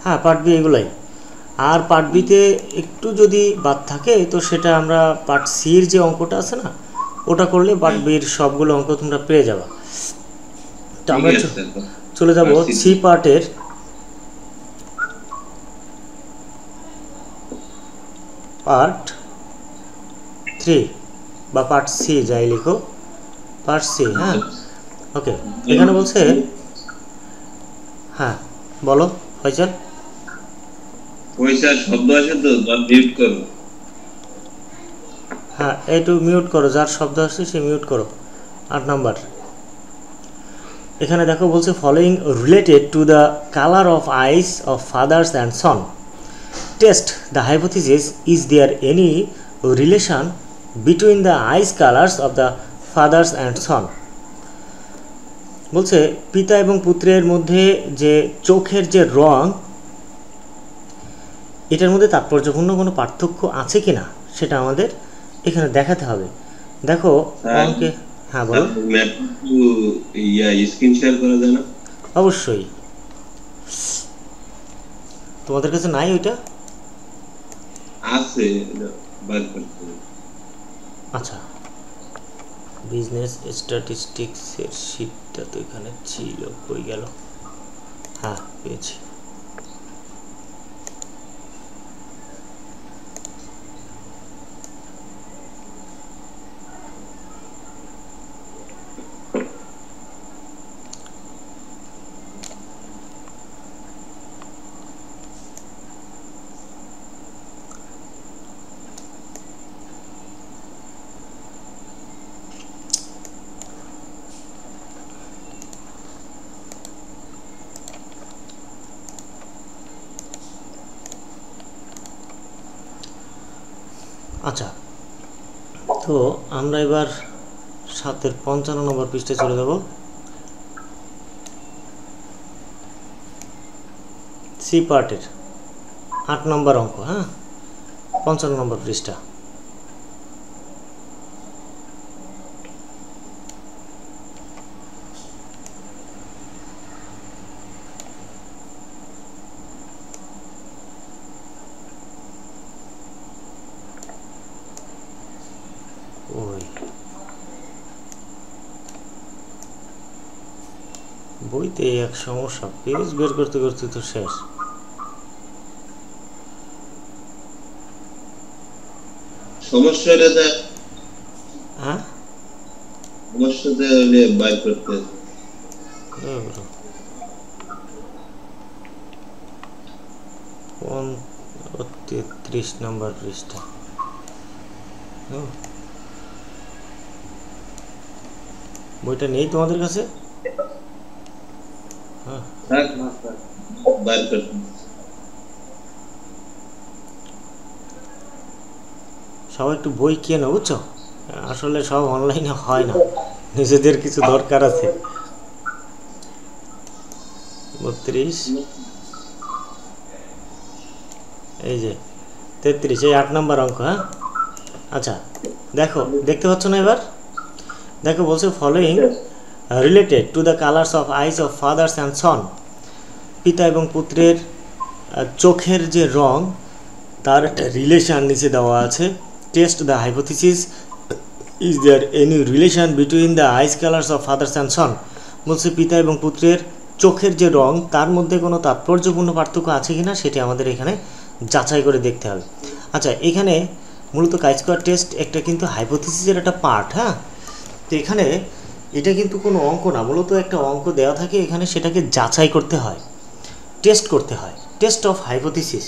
হ্যাঁ, part B এগুলাই। আর part বিতে একটু যদি বাদ থাকে তো সেটা আমরা পার্ট সির যে অঙ্কটা আছে না, ওটা করলে পার্ট বির সবগুলো অঙ্ক তোমরা পেয়ে যাবা। তো আমরা চলে যাব সি পার্টের পার্ট 3 বা পার্ট সি যাই লিখো, পার্ট সি। হ্যাঁ, ওকে। এখানে বলছে, হ্যাঁ বলো ফয়সাল। শব্দ আছে তো, মিউট করো। হ্যাঁ, একটু মিউট করো, যার শব্দ আসছে সে মিউট করো। 8 নাম্বার এখানে দেখো বলছে following related to the colour of eyes of fathers and son, test the hypothesis, is there any relation between the eyes colours of the fathers and son. বলছে পিতা এবং পুত্রের মধ্যে যে চোখের যে রং, এটার মধ্যে তাৎপর্যপূর্ণ কোনো পার্থক্য আছে কি না সেটা আমাদের এখানে দেখাতে হবে। দেখো অঙ্কে, হ্যাঁ বলো। স্ক্রিন শেয়ার করা যায় না? অবশ্যই। তোমাদের কাছে নাই ওইটা? আছে, বার করতে। আচ্ছা, বিজনেস স্ট্যাটিস্টিক্সের শীটটা তো এখানে ছিল, কই গেল? হ্যাঁ, পেয়েছি। আচ্ছা, তো আমরা এবার 7-এর 55 নম্বর পৃষ্ঠায় চলে যাব। সি পার্টের 8 নম্বর অঙ্ক। হ্যাঁ, 55 নম্বর পৃষ্ঠা। ওই বইতে এক সমস্যা, পেজ বের করতে করতে তো শেষ। সমস্যাটা হ্যাঁ, সমস্যাটা হলে বাইর করতে 33 নম্বর পৃষ্ঠা। বইটা নেই তোমাদের কাছে? হ্যাঁ, বাইর করতে। সবাই একটু বই কেনো, বুঝছো? আসলে সব অনলাইনে হয় না, নিজেদের কিছু দরকার আছে। 32, এই যে 33, এই 8 নম্বর অঙ্ক। হ্যাঁ, আচ্ছা দেখো, দেখতে পাচ্ছ না? এবার দেখো বলছে following related to the colours of eyes of fathers and son, পিতা এবং পুত্রের চোখের যে রং তার একটা রিলেশন নিচে দেওয়া আছে। Test the hypothesis, is there any relation between the eyes colours of fathers and son. বলছে পিতা এবং পুত্রের চোখের যে রং তার মধ্যে কোনো তাৎপর্যপূর্ণ পার্থক্য আছে কি না সেটি আমাদের এখানে যাচাই করে দেখতে হবে। আচ্ছা, এখানে মূলত কাই-স্কোয়ার টেস্ট একটা কিন্তু হাইপোথিসিসের একটা পার্ট। হ্যাঁ, তো এখানে এটা কিন্তু কোনো অঙ্ক না, মূলত একটা অঙ্ক দেওয়া থাকে এখানে, সেটাকে যাচাই করতে হয়, টেস্ট করতে হয়। টেস্ট অফ হাইপোথিসিস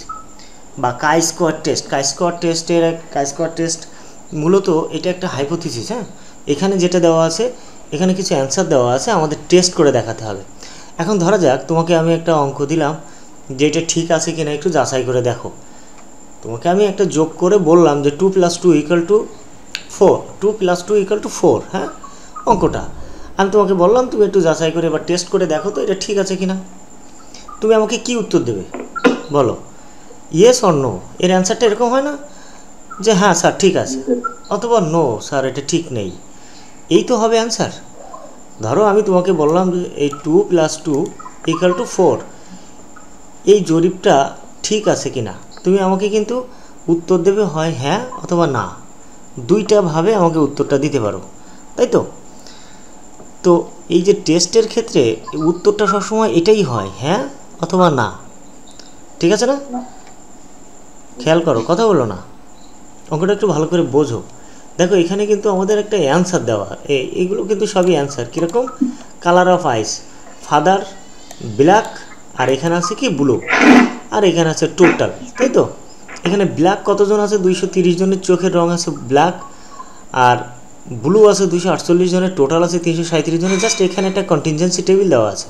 বা কাই-স্কোয়ার টেস্ট। কাই-স্কোয়ার টেস্ট মূলত এটা একটা হাইপোথিসিস। হ্যাঁ, এখানে যেটা দেওয়া আছে, এখানে কিছু অ্যান্সার দেওয়া আছে, আমাদের টেস্ট করে দেখাতে হবে। এখন ধরা যাক তোমাকে আমি একটা অঙ্ক দিলাম, যে এটা ঠিক আছে কিনা একটু যাচাই করে দেখো। তোমাকে আমি একটা যোগ করে বললাম যে 2 + 2 = 4, 2 + 2 = 4। হ্যাঁ, অঙ্কটা আমি তোমাকে বললাম, তুমি একটু যাচাই করে এবার টেস্ট করে দেখো তো এটা ঠিক আছে কিনা। তুমি আমাকে কি উত্তর দেবে বলো? Yes or no. এর অ্যান্সারটা এরকম হয় না যে হ্যাঁ স্যার ঠিক আছে, অথবা নো স্যার এটা ঠিক নেই, এই তো হবে অ্যান্সার। ধরো আমি তোমাকে বললাম যে এই 2 + 2 = 4, এই জরিপটা ঠিক আছে কিনা তুমি আমাকে কিন্তু উত্তর দেবে হয় হ্যাঁ অথবা না, দুইটা ভাবে আমাকে উত্তরটা দিতে পারো, তাই তো? তো এই যে টেস্টের ক্ষেত্রে উত্তরটা সবসময় এটাই হয় হ্যাঁ অথবা না, ঠিক আছে না? খেয়াল করো, কথা বলো না, অঙ্কটা একটু ভালো করে বোঝো। দেখো এখানে কিন্তু আমাদের একটা অ্যান্সার দেওয়া, এইগুলো কিন্তু সবই অ্যান্সার। কীরকম? Colour of eyes, father black, আর এখানে আছে কি ব্লু, আর এখানে আছে টোটাল, তাই তো? এখানে ব্ল্যাক কতজন আছে? 230 জনের চোখের রং আছে ব্ল্যাক, আর ব্লু আছে 248 জনের, টোটাল আছে 337 জনের। জাস্ট এখানে একটা কন্টিনজেন্সি টেবিল দেওয়া আছে,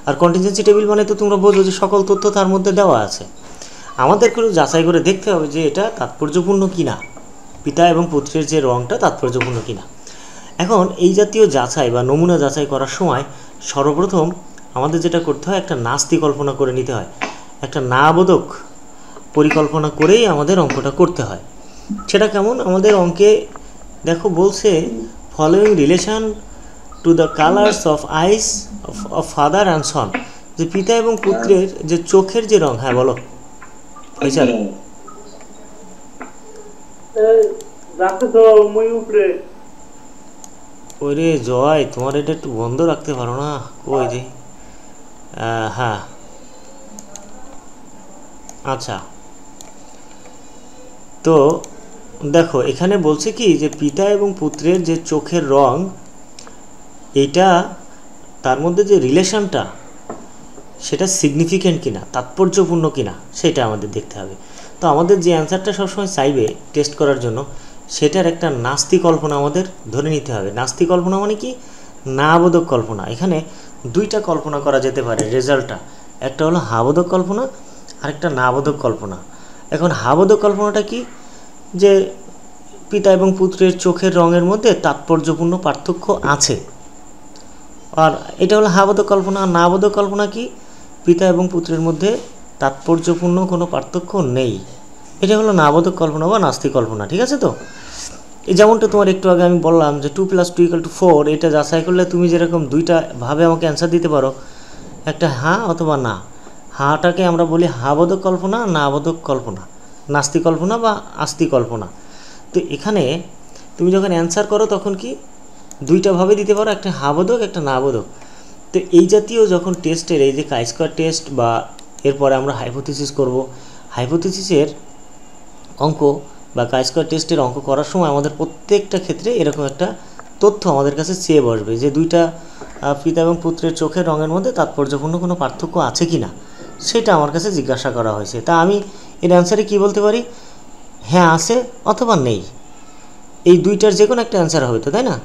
আর কন্টিনজেন্সি টেবিল মানে তো তোমরা বোঝো যে সকল তথ্য তার মধ্যে দেওয়া আছে। আমাদের করে যাচাই করে দেখতে হবে যে এটা তাৎপর্যপূর্ণ কিনা, পিতা এবং পুত্রের যে রঙটা তাৎপর্যপূর্ণ কিনা। এখন এই জাতীয় যাচাই বা নমুনা যাচাই করার সময় সর্বপ্রথম আমাদের যেটা করতে হয়, একটা নাস্তি কল্পনা করে নিতে হয়, একটা না বোধক পরিকল্পনা করেই আমাদের অঙ্কটা করতে হয়। সেটা কেমন? আমাদের অঙ্কে দেখো বলছে following relation to the colours of eyes of father and সন, যে পিতা এবং পুত্রের যে চোখের যে রং। হ্যাঁ বলো। ওরে জয়, তোমার এটা একটু বন্ধ রাখতে পারো না? কই রে? হ্যাঁ আচ্ছা, তো দেখো এখানে বলছে কি যে পিতা এবং পুত্রের যে চোখের রং, এইটা তার মধ্যে যে রিলেশনটা সেটা সিগনিফিক্যান্ট কিনা, তাৎপর্যপূর্ণ কিনা, সেটা আমাদের দেখতে হবে। তো আমাদের যে অ্যান্সারটা সবসময় চাইবে টেস্ট করার জন্য, সেটার একটা নাস্তি কল্পনা আমাদের ধরে নিতে হবে। নাস্তি কল্পনা মানে কি? না বোধক কল্পনা। এখানে দুইটা কল্পনা করা যেতে পারে রেজাল্টটা, একটা হলো হাবোধক কল্পনা, আরেকটা না বোধক কল্পনা। এখন হাবোধক কল্পনাটা কি? যে পিতা এবং পুত্রের চোখের রঙের মধ্যে তাৎপর্যপূর্ণ পার্থক্য আছে, আর এটা হলো হাবোধক কল্পনা। না বোধক কল্পনা কি? পিতা এবং পুত্রের মধ্যে তাৎপর্যপূর্ণ কোনো পার্থক্য নেই। এটা হলো না বোধক কল্পনা বা নাস্তিক কল্পনা, ঠিক আছে? তো এই যেমনটা তোমার একটু আগে আমি বললাম যে 2 + 2 = 4, এটা যাচাই করলে তুমি যেরকম দুইটা ভাবে আমাকে অ্যান্সার দিতে পারো, একটা হ্যাঁ অথবা না। হাটাকে আমরা বলি হাবোধক কল্পনা, না বোধক কল্পনা, নাস্তিক কল্পনা বা আস্তিক কল্পনা। তো এখানে তুমি যখন অ্যান্সার করো তখন কি দুইটা ভাবে দিতে পারো, একটা হাবোধক একটা না বোধক। তো এই জাতীয় যখন টেস্টের, এই যে কাই-স্কোয়ার টেস্ট বা এরপরে আমরা হাইপোথিসিস করব, হাইপোথিসিসের অঙ্ক বা কাই-স্কোয়ার টেস্টের অঙ্ক করার সময় আমাদের প্রত্যেকটা ক্ষেত্রে এরকম একটা তথ্য আমাদের কাছে চেয়ে বসবে যে দুইটা পিতা এবং পুত্রের চোখের রঙের মধ্যে তাৎপর্যপূর্ণ কোনো পার্থক্য আছে কি না, সেটা আমার কাছে জিজ্ঞাসা করা হয়েছে। তা আমি এর অ্যান্সারে কী বলতে পারি? হ্যাঁ আছে অথবা নেই, এই দুইটার যে কোনো একটা অ্যান্সার হবে তো, তাই না?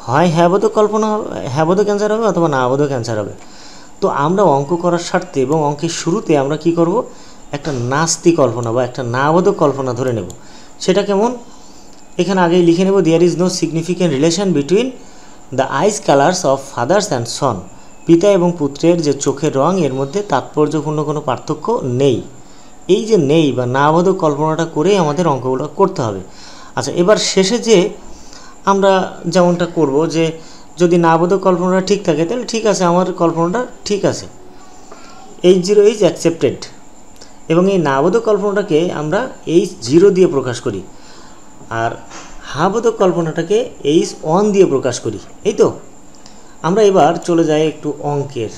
হয় হ্যাবোধক কল্পনা, হ্যাবোধক অ্যান্সার হবে, অথবা না বোধক অ্যান্সার হবে। তো আমরা অঙ্ক করার স্বার্থে এবং অঙ্কের শুরুতে আমরা কি করব, একটা নাস্তি কল্পনা বা একটা না বোধক কল্পনা ধরে নেব। সেটা কেমন? এখানে আগেই লিখে নেব, there is no significant relation between the eyes colours of fathers and son, পিতা এবং পুত্রের যে চোখের রং এর মধ্যে তাৎপর্যপূর্ণ কোনো পার্থক্য নেই। এই যে নেই বা না বোধক কল্পনাটা করেই আমাদের অঙ্কগুলো করতে হবে। আচ্ছা, এবার শেষে যে আমরা যেমনটা করব, যে যদি না বোধক কল্পনাটা ঠিক থাকে তাহলে ঠিক আছে, আমার কল্পনাটা ঠিক আছে, H0 ইজ অ্যাকসেপ্টেড। এবং এই না বোধক কল্পনাটাকে আমরা H0 দিয়ে প্রকাশ করি, আর হাবোধক কল্পনাটাকে H1 দিয়ে প্রকাশ করি। এই তো আমরা এবার চলে যাই একটু অঙ্কের।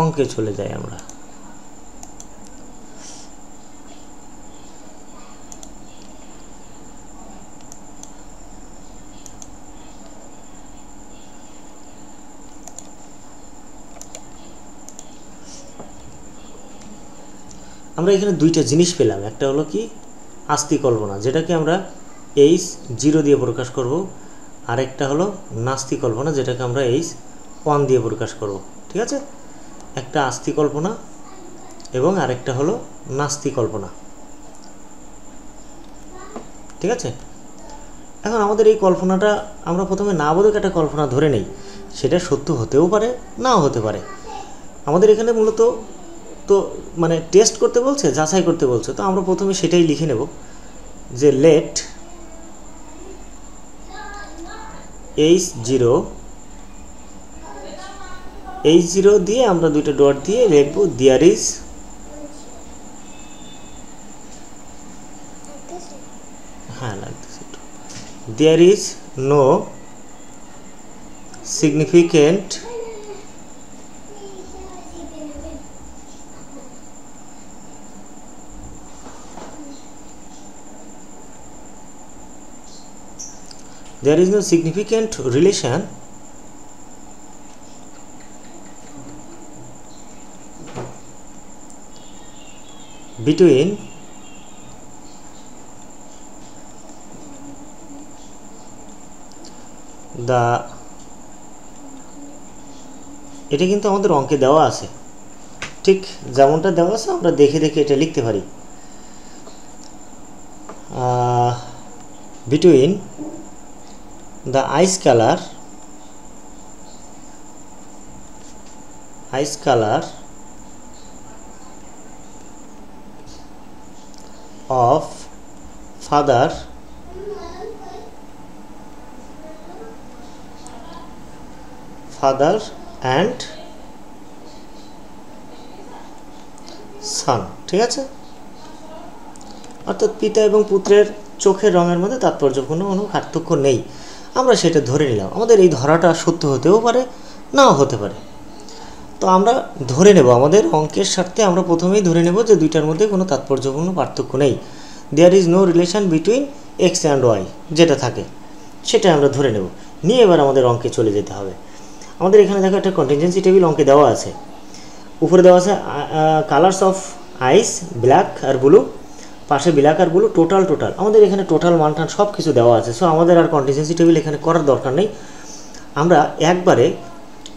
অঙ্কে চলে যাই আমরা। আমরা এখানে দুইটা জিনিস পেলাম, একটা হলো কি আস্তিক কল্পনা, যেটাকে আমরা H0 দিয়ে প্রকাশ করব, আরেকটা হলো নাস্তিক কল্পনা, যেটাকে আমরা H1 দিয়ে প্রকাশ করব। ঠিক আছে, একটা আস্তিক কল্পনা এবং আরেকটা হলো নাস্তিক কল্পনা। ঠিক আছে, এখন আমাদের এই কল্পনাটা আমরা প্রথমে না বোধক একটা কল্পনা ধরে নেই, সেটা সত্য হতেও পারে নাও হতে পারে। আমাদের এখানে মূলত তো মানে টেস্ট করতে বলছে, যাচাই করতে বলছে, তো আমরা প্রথমে সেটাই লিখে নেব যে লেট H0 দিয়ে আমরা দুইটা ডট দিয়ে লিখব there is there is no significant relation between the এটা কিন্তু আমাদের অঙ্কে দেওয়া আছে, ঠিক যেমনটা দেওয়া আছে আমরা দেখে দেখে এটা লিখতে পারি। between the ice color of father and son, ঠিক আছে? অর্থাৎ পিতা এবং পুত্রের চোখের রঙের মধ্যে তাৎপর্যপূর্ণ কোনো পার্থক্য নেই, আমরা সেটা ধরে নিলাম। আমাদের এই ধরাটা সত্য হতেও পারে, নাও হতে পারে। তো আমরা ধরে নেব, আমাদের অঙ্কের স্বার্থে আমরা প্রথমেই ধরে নেব যে দুইটার মধ্যে কোনো তাৎপর্যপূর্ণ পার্থক্য নেই। There is no relation between x and y, যেটা থাকে সেটা আমরা ধরে নেব। নিয়ে এবার আমাদের অঙ্কে চলে যেতে হবে। আমাদের এখানে দেখো একটা কন্টিনজেন্সি টেবিল অঙ্কে দেওয়া আছে, উপরে দেওয়া আছে কালার্স অফ আইস ব্ল্যাক আর ব্লু, পাশে ব্ল্যাক আর ব্লু, টোটাল আমাদের এখানে টোটাল মানটান সব কিছু দেওয়া আছে। সো আমাদের আর কন্টিনজেন্সি টেবিল এখানে করার দরকার নেই, আমরা একবারে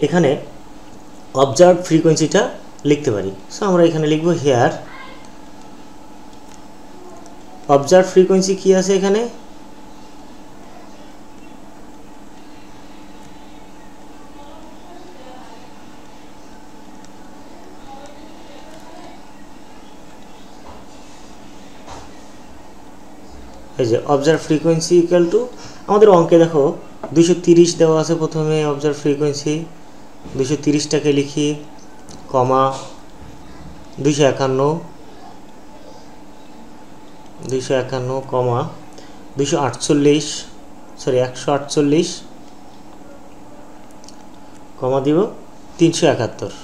এখানে অবজার্ভ ফ্রিকোয়েন্সিটা লিখতে পারি। সো আমরা এখানে লিখব হিয়ার অবজার্ভ ফ্রিকোয়েন্সি কি আছে এখানে, এই যে অবজার্ভ ফ্রিকোয়েন্সি ইকুয়াল টু, আমাদের অঙ্কে দেখো 230 দেওয়া আছে প্রথমে। অবজার্ভ ফ্রিকোয়েন্সি 230টাকে লিখি, কমা 251 কমা 148 কমা দিব 371।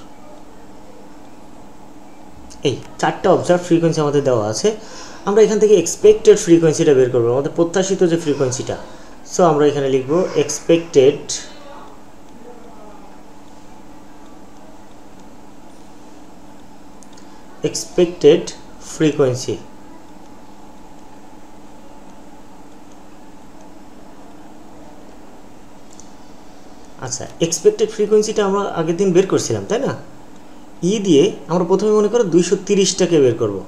এই চারটা অবজার্ভ ফ্রিকোয়েন্সি আমাদের দেওয়া আছে। আমরা এখান থেকে এক্সপেক্টেড ফ্রিকোয়েন্সিটা বের করব, আমাদের প্রত্যাশিত যে ফ্রিকোয়েন্সিটা। সো আমরা এখানে লিখব এক্সপেক্টেড ফ্রিকোয়েন্সি। আচ্ছা, এক্সপেক্টেড ফ্রিকোয়েন্সিটা আমরা আগের দিন বের করছিলাম, তাই না? ই দিয়ে আমরা প্রথমে মনে করো 230টাকে বের করব।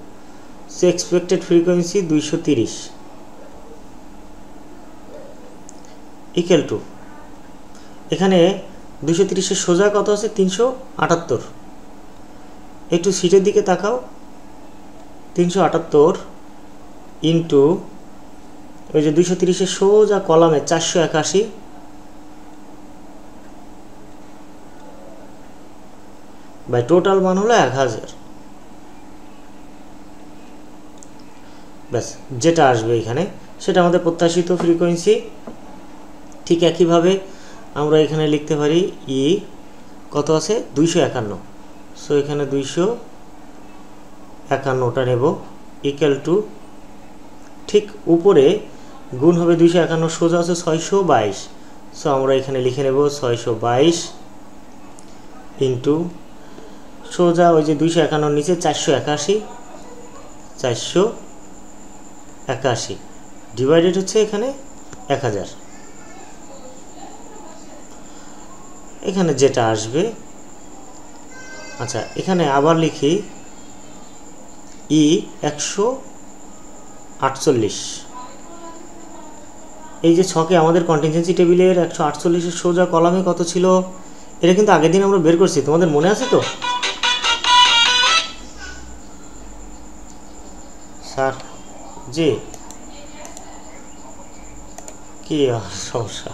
So expected frequency 230 equal to, এখানে 230-এর সোজা কত আছে? 378। একটু সিটের দিকে তাকাও, 378 ইন্টু ওই যে 230-এর সোজা কলামে 481 বাই টোটাল মান হলো 1000। ব্যাস, যেটা আসবে এখানে সেটা আমাদের প্রত্যাশিত ফ্রিকোয়েন্সি। ঠিক একইভাবে আমরা এখানে লিখতে পারি ই কত আছে? 251। সো এখানে 251টা নেব ইকুয়াল টু, ঠিক উপরে গুণ হবে 251, সোজা আছে 622। সো আমরা এখানে লিখে নেব 622 ইন্টু সোজা ওই যে 251 নিচে 481 ডিভাইডেড হচ্ছে এখানে 1000। এখানে যেটা আসবে, আচ্ছা এখানে আবার লিখি ই 148। এই যে ছকে আমাদের কন্টিনজেন্সি টেবিলের 148-এর সোজা কলামে কত ছিল, এটা কিন্তু আগের দিন আমরা বের করছি, তোমাদের মনে আছে তো? স্যার জি, কি সমস্যা?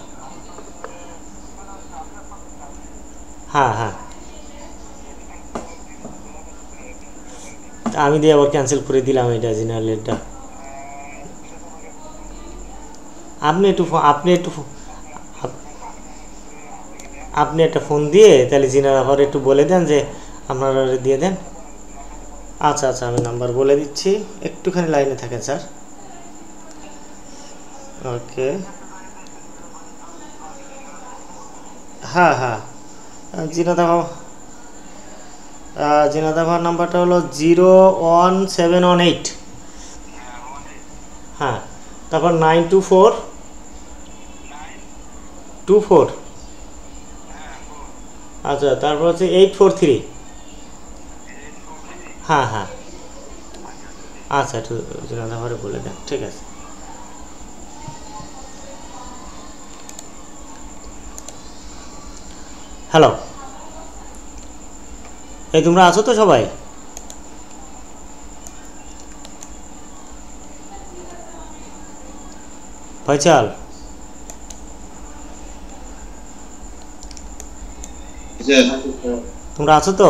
হ্যাঁ হ্যাঁ, আমি দিয়ে আবার ক্যান্সেল করে দিলাম এটা জেনারেলটা। আপনি একটা ফোন দিয়ে তাহলে জিনার আবার একটু বলে দেন যে আপনারা দিয়ে দেন। আচ্ছা আচ্ছা, আমি নাম্বার বলে দিচ্ছি, একটুখানি লাইনে থাকেন স্যার। ওকে, হ্যাঁ হ্যাঁ, জিনাদা জিনাদাভার নাম্বারটা হলো 01718। হ্যাঁ, তারপর 92424। আচ্ছা, তারপর হচ্ছে 843। হ্যাঁ হ্যাঁ, আচ্ছা একটু জিনাদাভারে বলে দেন, ঠিক আছে। হ্যালো, এই তোমরা আছো তো সবাই? ফয়সাল, তোমরা আছো তো?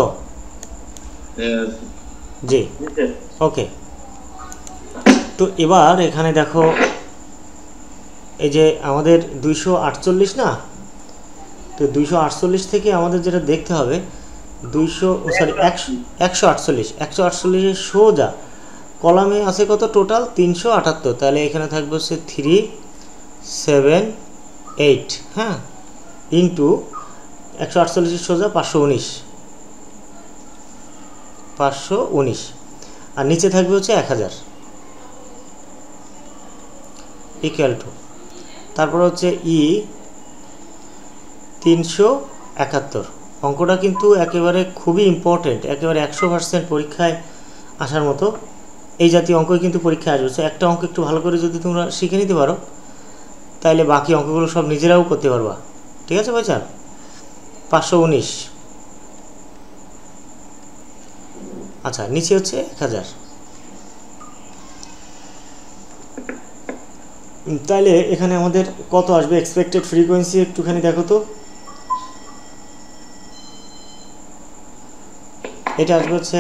জি, ওকে। তো এবার এখানে দেখো, এই যে আমাদের 248 না, তো 248 থেকে আমাদের যেটা দেখতে হবে 148 সোজা কলামে আছে কত টোটাল 378, তাহলে এখানে থাকবে হচ্ছে 378, হ্যাঁ, ইন্টু 148 সোজা 519, আর নিচে থাকবে হচ্ছে 1000 ইকুয়াল টু, তারপর হচ্ছে 371। অঙ্কটা কিন্তু একেবারে খুবই ইম্পর্টেন্ট, একেবারে 100% পরীক্ষায় আসার মতো এই জাতীয় অঙ্কই কিন্তু পরীক্ষায় আসবে। সো একটা অঙ্ক একটু ভালো করে যদি তোমরা শিখে নিতে পারো তাহলে বাকি অঙ্কগুলো সব নিজেরাও করতে পারবা, ঠিক আছে ভাই? 519, আচ্ছা, নিচে হচ্ছে 1000। তাহলে এখানে আমাদের কত আসবে এক্সপেক্টেড ফ্রিকোয়েন্সি, একটুখানি দেখো তো। এটা আসবে হচ্ছে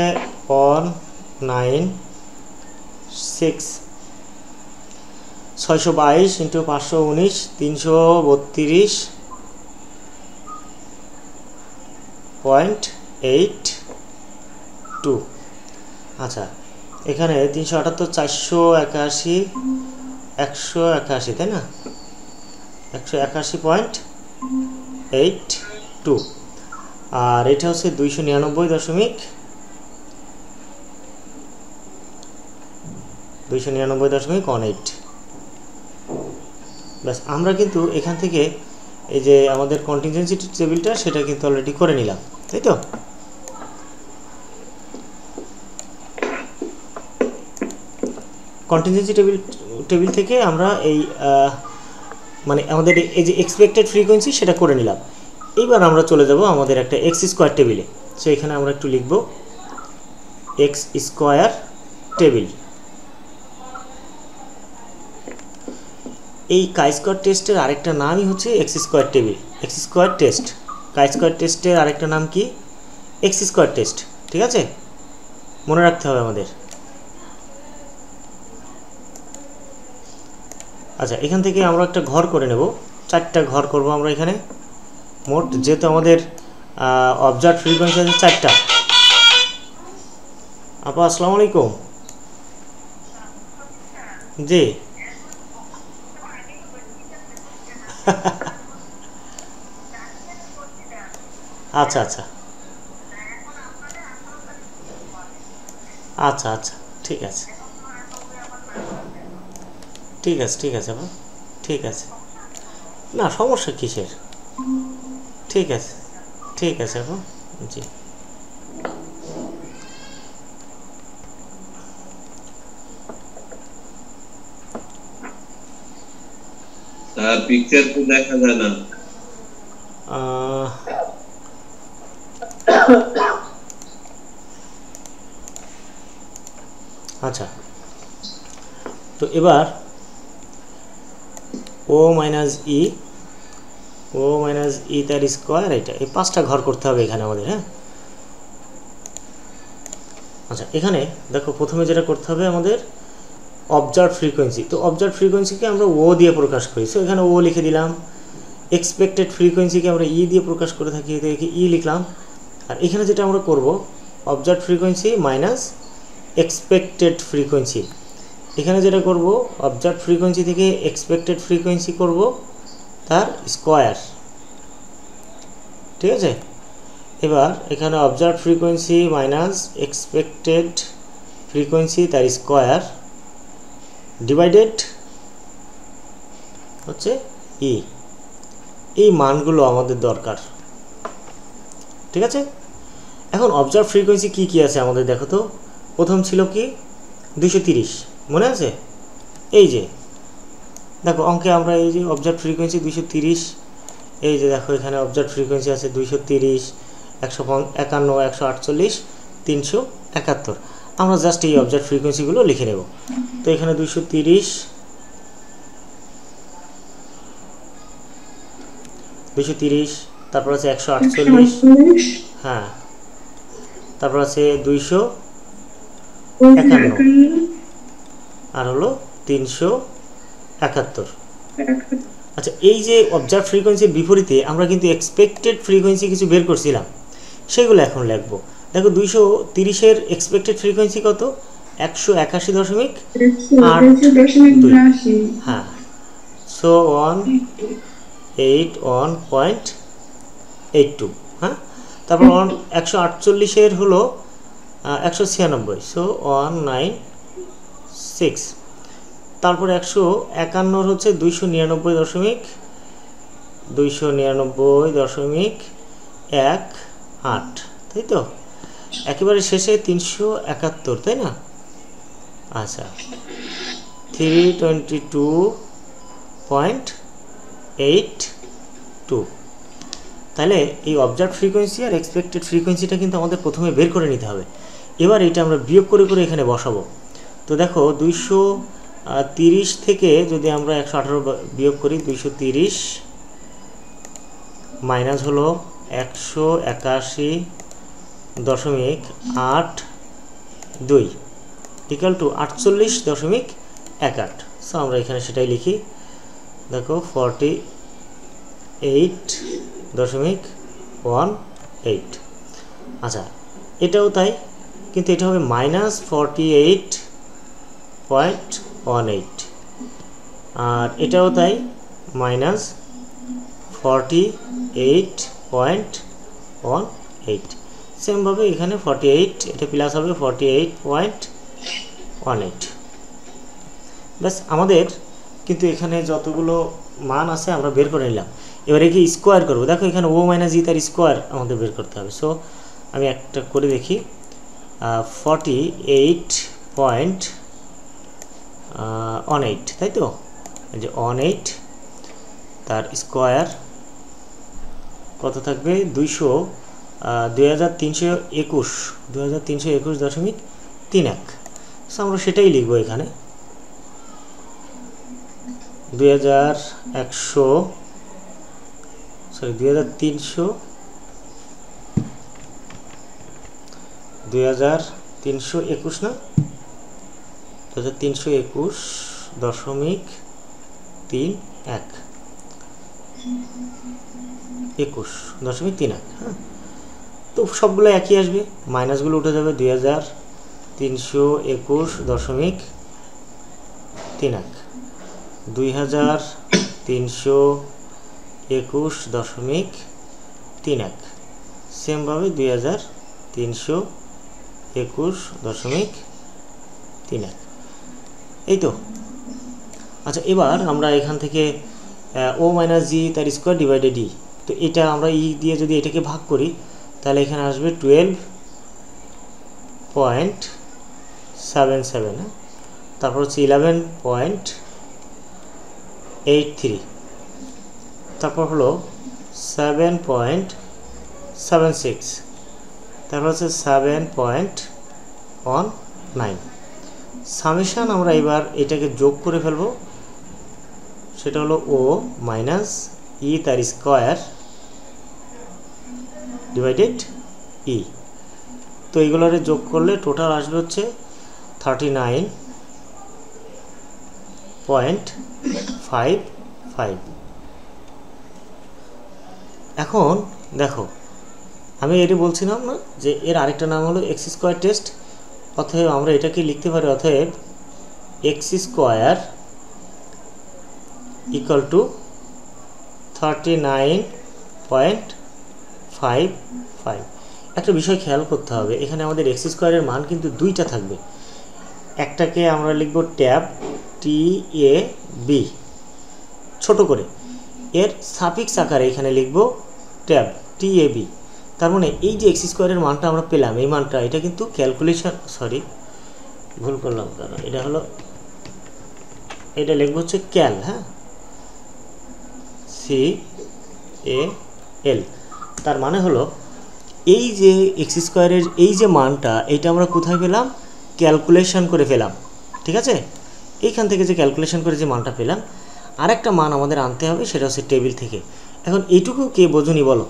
622 ইন্টু 519 332.82। আচ্ছা, এখানে 378 481 181, তাই না? 181.82, আর এটা হচ্ছে 299.18। ব্যাস, আমরা কিন্তু এখান থেকে এই যে আমাদের কন্টিনজেন্সি টেবিলটা সেটা কিন্তু অলরেডি করে নিলাম, তাই তো? কন্টিনজেন্সি টেবিল থেকে আমরা এই মানে আমাদের এই যে এক্সপেক্টেড ফ্রিকোয়েন্সি সেটা করে নিলাম। এইবার আমরা চলে যাব আমাদের একটা এক্স স্কোয়ার টেবিলে। সো এখানে আমরা একটু লিখব এক্স স্কোয়ার টেবিল। এই কাই স্কোয়ার টেস্টের আরেকটা নামই হচ্ছে X square table, X square test. Chi square টেস্টের আরেকটা নাম কি? এক্স স্কোয়ার টেস্ট, ঠিক আছে? মনে রাখতে হবে আমাদের। আচ্ছা, এখান থেকে আমরা একটা ঘর করে নেব, 4টা ঘর করব আমরা এখানে মোট, যেহেতু আমাদের অবজার্ভ ফ্রিকোয়েন্সি আছে 4টা। আপা আসসালামু আলাইকুম। জি আচ্ছা আচ্ছা আচ্ছা আচ্ছা, ঠিক আছে ঠিক আছে ঠিক আছে আপা, ঠিক আছে, না সমস্যা কিসের, ঠিক আছে ঠিক আছে আপা, জি। তার পিকচার তো দেখা যায় না। আচ্ছা, তো এবার ও মাইনাস ই ও মাইনাস ই তার স্কোয়ার, এটা এই 5টা ঘর করতে হবে এখানে আমাদের। হ্যাঁ, আচ্ছা এখানে দেখো প্রথমে যেটা করতে হবে আমাদের অবজার্ভ ফ্রিকোয়েন্সি। তো অবজার্ভ ফ্রিকোয়েন্সিকে আমরা ও দিয়ে প্রকাশ করি, সো এখানে ও লিখে দিলাম। এক্সপেক্টেড ফ্রিকোয়েন্সিকে আমরা ই দিয়ে প্রকাশ করে থাকি, এটাকে ই লিখলাম। আর এখানে যেটা আমরা করব observe frequency minus expected frequency. এখানে যেটা করব অবজার্ভ ফ্রিকোয়েন্সি থেকে এক্সপেক্টেড ফ্রিকোয়েন্সি করব তার স্কোয়ার, ঠিক আছে। এবার এখানে observe frequency minus expected frequency তার স্কোয়ার ডিভাইডেড হচ্ছে ই। এই মানগুলো আমাদের দরকার, ঠিক আছে। এখন অবজার্ভ ফ্রিকোয়েন্সি কি কি আছে আমাদের দেখো তো। প্রথম ছিল কি 230, মনে আছে? এই যে দেখো অঙ্কে আমরা এই যে অবজার্ভ ফ্রিকোয়েন্সি 230, এই যে দেখো এখানে অবজার্ভ ফ্রিকোয়েন্সি আছে 230, 151, 148, 371। আমরা জাস্ট এই অবজার্ভ ফ্রিকোয়েন্সিগুলো লিখে নেব। তো এখানে 230, 230, তারপর আছে 148, হ্যাঁ, তারপর আছে 251 আর হলো 371। আচ্ছা এই যে অবজার্ভ ফ্রিকোয়েন্সির বিপরীতে আমরা কিন্তু এক্সপেক্টেড ফ্রিকোয়েন্সি কিছু বের করছিলাম, সেগুলো এখন লিখবো। দেখো 230-এর এক্সপেক্টেড ফ্রিকোয়েন্সি কত? 181.82। হ্যাঁ, সো 181.82। হ্যাঁ, তারপর 148-এর হলো 196, সো 196। তারপরে 151-র হচ্ছে 299.18, তাই তো। একেবারে শেষে 371, তাই না? আচ্ছা 322.82। তাহলে এই অবজার্ভ ফ্রিকোয়েন্সি আর এক্সপেক্টেড ফ্রিকোয়েন্সিটা কিন্তু আমাদের প্রথমে বের করে নিতে হবে। এবার এটা আমরা বিয়োগ করে করে এখানে বসাবো। তো দেখো 230 থেকে যদি আমরা 118 বিয়োগ করি, 230 মাইনাস হলো 181.82 ইকুয়াল টু 48.18। সো আমরা এখানে সেটাই লিখি। দেখো 48.18। আচ্ছা এটাও তাই, কিন্তু এটা হবে মাইনাস 48.18, আর এটাও তাই মাইনাস 48.18। সেমভাবে এখানে 48, এটা প্লাস হবে 48.18। ব্যাস আমাদের কিন্তু এখানে যতগুলো মান আছে আমরা বের করে নিলাম। এবার একে স্কোয়ার করবো। দেখো এখানে ও মাইনাস ই তার স্কোয়ার আমাদের বের করতে হবে। সো আমি একটা করে দেখি, 48.18, তাই তো। এই যে 18 তার স্কোয়ার কত থাকবে? 2321.31। সো আমরা সেটাই লিখবো এখানে 2321 না, 2321.31। হ্যাঁ, তো সবগুলো একই আসবে, মাইনাসগুলো উঠে যাবে। 2321.31, 2321.31। সেমভাবে 2321.31, এই তো। আচ্ছা এবার আমরা এখান থেকে ও মাইনাস জি তার স্কোয়ার ডিভাইডেড ই, তো এটা আমরা ই দিয়ে যদি এটাকে ভাগ করি তাহলে এখানে আসবে 12.77। তারপর হচ্ছে 11.83, তারপর হলো 7.76, তারপর হচ্ছে 7.19। সামেশান আমরা এবার এটাকে যোগ করে ফেলবো, সেটা হলো ও মাইনাস ই তার স্কোয়ার ডিভাইডেড ই। তো এইগুলোর যোগ করলে টোটাল আসবে হচ্ছে 39.55। এখন দেখো, আমি এটা বলছিলাম না যে এর আরেকটা নাম হলো এক্স স্কোয়ার টেস্ট। অতএব আমরা এটাকে লিখতে পারি, অতএব এক্স স্কোয়ার ইকুয়াল টু 39.55। একটা বিষয় খেয়াল করতে হবে, এখানে আমাদের এক্স স্কোয়ারের মান কিন্তু দুইটা থাকবে। একটাকে আমরা লিখব ট্যাব TAB ছোট করে, এর সাফিক্স আকারে এখানে লিখব ট্যাব TAB। তার মানে এই যে এক্স স্কোয়ারের মানটা আমরা পেলাম, এই মানটা এটা কিন্তু ক্যালকুলেশন, সরি ভুল করলাম, কারণ এটা হলো, এটা লিখব হচ্ছে ক্যাল, হ্যাঁ CAL। তার মানে হলো এই যে এক্স স্কোয়ারের এই যে মানটা, এটা আমরা কোথায় পেলাম? ক্যালকুলেশন করে পেলাম, ঠিক আছে? এইখান থেকে যে ক্যালকুলেশন করে যে মানটা পেলাম, আরেকটা মান আমাদের আনতে হবে, সেটা হচ্ছে টেবিল থেকে। এখন এইটুকু কে বোঝুনি বলো?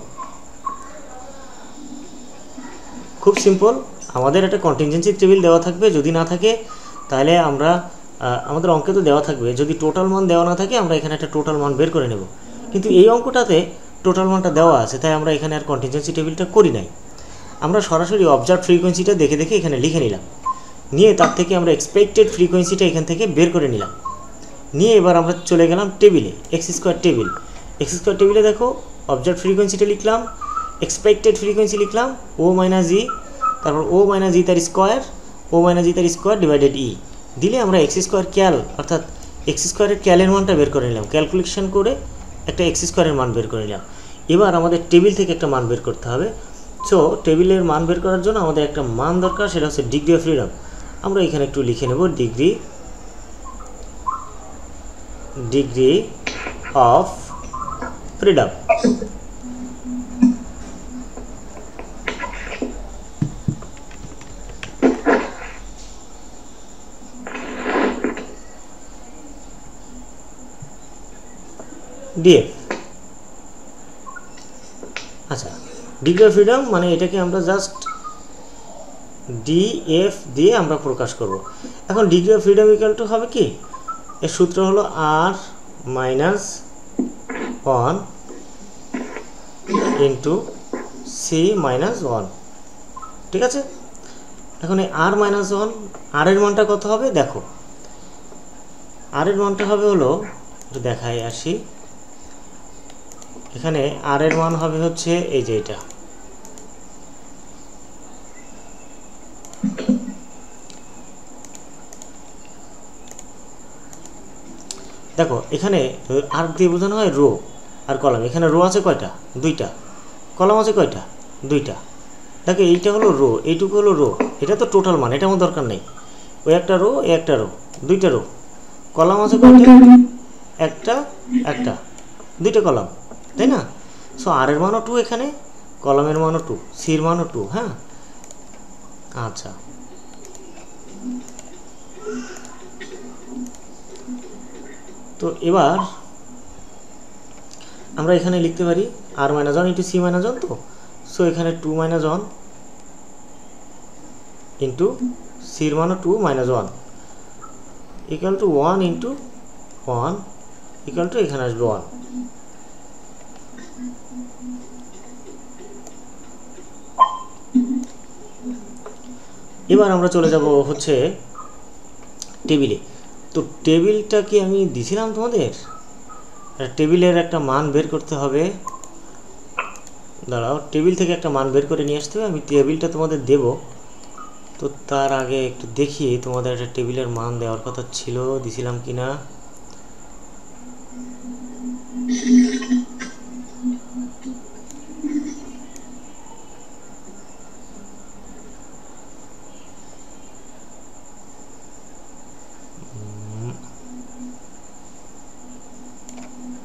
খুব সিম্পল, আমাদের একটা কন্টিনজেন্সি টেবিল দেওয়া থাকবে, যদি না থাকে তাহলে আমরা আমাদের অঙ্কে তো দেওয়া থাকবে, যদি টোটাল মান দেওয়া না থাকে আমরা এখানে একটা টোটাল মান বের করে নেব। কিন্তু এই অঙ্কটাতে টোটাল মানটা দেওয়া আছে, তাই আমরা এখানে আর কন্টিনজেন্সি টেবিলটা করি নাই। আমরা সরাসরি অবজার্ভ ফ্রিকোয়েন্সিটা দেখে দেখে এখানে লিখে নিলাম, নিয়ে তার থেকে আমরা এক্সপেক্টেড ফ্রিকোয়েন্সিটা এখান থেকে বের করে নিলাম, নিয়ে এবার আমরা চলে গেলাম টেবিলে, x square table. X square টেবিলে দেখো অবজার্ভ ফ্রিকোয়েন্সিটা লিখলাম, এক্সপেক্টেড ফ্রিকোয়েন্সি লিখলাম ও মাইনাস ই, তারপর ও মাইনাস ই তার স্কোয়ার, ও মাইনাস ই তার স্কোয়ার ডিভাইডেড ই দিলে আমরা এক্স স্কোয়ার ক্যাল, অর্থাৎ এক্স স্কোয়ারের ক্যালের মানটা বের করে নিলাম, ক্যালকুলেশন করে একটা এক্স স্কোয়ারের মান বের করে নিলাম। এবার আমাদের টেবিল থেকে একটা মান বের করতে হবে। সো টেবিলের মান বের করার জন্য আমাদের একটা মান দরকার, সেটা হচ্ছে ডিগ্রি অফ ফ্রিডম। আমরা এখানে একটু লিখে নেব ডিগ্রি অফ ফ্রিডম। DF। আচ্ছা, ডিগ্রি অফ ফ্রিডম মানে এটাকে আমরা জাস্ট DF দিয়ে আমরা প্রকাশ করব। এখন degree of freedom equal to হবে কি, এর সূত্র হলো R minus 1 into C minus 1, ঠিক আছে? এখন এই R মাইনাস 1, আর এর মানটা কত হবে দেখো, আর এর মানটা হবে হলো, একটু দেখাই আসি, এখানে আর এর মান হবে হচ্ছে এই যে এটা, দেখো এখানে আর দিয়ে বোঝানো হয় রো আর কলাম। এখানে রো আছে কয়টা? দুইটা। কলাম আছে কয়টা? দুইটা। দেখো এইটা হলো রো, এইটুকু হলো রো, এটা তো টোটাল মান, এটা আমার দরকার নেই। ওই একটা রো, এই একটা রো, দুইটা রো। কলাম আছে কয়টা? একটা, একটা, দুইটা কলাম, তাই না? সো আর এর মানও 2 এখানে, কলামের মানও 2, সির মানও 2, হ্যাঁ? আচ্ছা, তো এবার আমরা এখানে লিখতে পারি আর মাইনাস 1 ইন্টু সি মাইনাস 1, তো সো এখানে 2 মাইনাস 1 ইন্টু সির মানও 2 minus 1 equal to 1 into 1 equal to এখানে আসবে 1। এবার আমরা চলে যাব হচ্ছে টেবিলে। তো টেবিলটা কি আমি দিছিলাম তোমাদের? টেবিলের একটা মান বের করতে হবে, দাঁড়াও, টেবিল থেকে একটা মান বের করে নিয়ে আসতে হবে। আমি টেবিলটা তোমাদের দেব, তো তার আগে একটু দেখি তোমাদের একটা টেবিলের মান দেওয়ার কথা ছিল, দিছিলাম কিনা।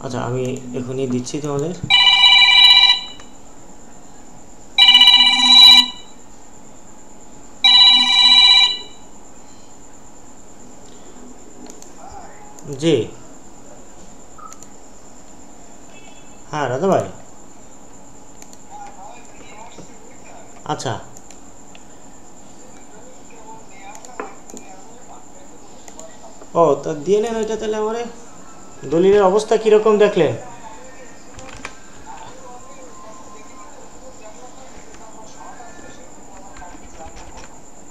আচ্ছা, আমি এখনই দিচ্ছি তোমাদের। যে হ্যাঁ রাজা ভাই, আচ্ছা ও তা দিয়ে নেন ওইটা তাহলে। আমারে দলিলের অবস্থা কীরকম দেখলেন?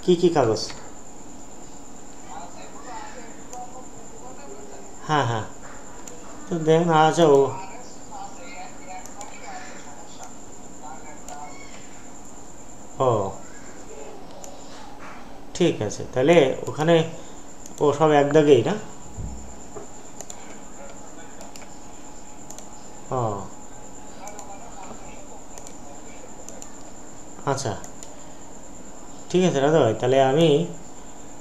কি কি কাগজ? হ্যাঁ হ্যাঁ, তো দেন। আচ্ছা ও, ও ঠিক আছে তাহলে। ওখানে ও সব এক দাগেই না? ও আচ্ছা ঠিক আছে দাদা ভাই, তাহলে আমি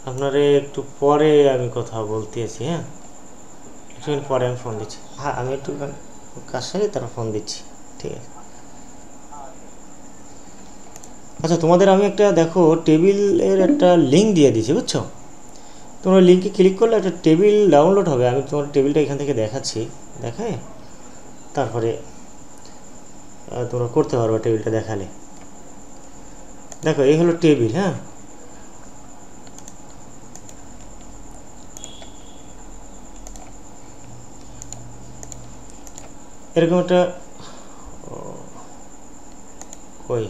আপনারে একটু পরে আমি কথা বলতেছি। হ্যাঁ, একটু পরে আমি ফোন দিচ্ছি। হ্যাঁ, আমি একটু কাজ সারি তারপর ফোন দিচ্ছি। ঠিক আছে। আচ্ছা, তোমাদের আমি একটা দেখো টেবিলের একটা লিঙ্ক দিয়ে দিয়েছি, বুঝছো? তোমরা লিঙ্কে ক্লিক করলে একটা টেবিল ডাউনলোড হবে। আমি তোমার টেবিলটা এখান থেকে দেখাচ্ছি, দেখায় তারপরে তোমরা করতে পারবে টেবিলটা দেখালে। দেখো এই হলো টেবিল। হ্যাঁ, এরকম একটা কই